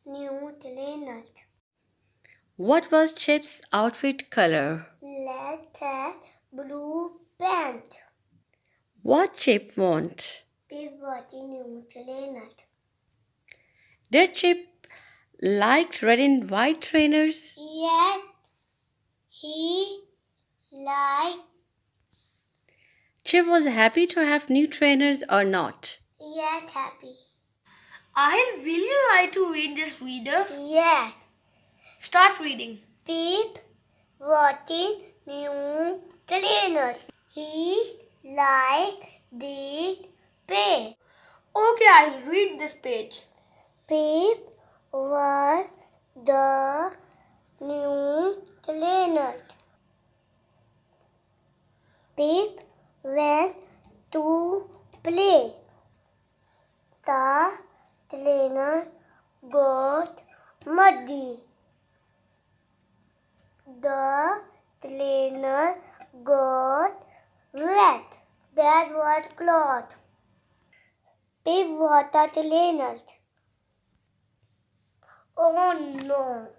new trainer. What was Chip's outfit color? Black hat, blue pant. What Chip want? Pip watching new trainer. Did Chip like red and white trainers? Yes, he liked. Chip was happy to have new trainers or not? Yes, happy. Ahil, will you like to read this reader? Yes. Start reading. Pip watching new trainer. He liked this page. Okay, I'll read this page. Pip was the new trainer. Pip went to play. The trainer got muddy. The trainer got wet. That was cloth. Pip was the trainer. Oh no!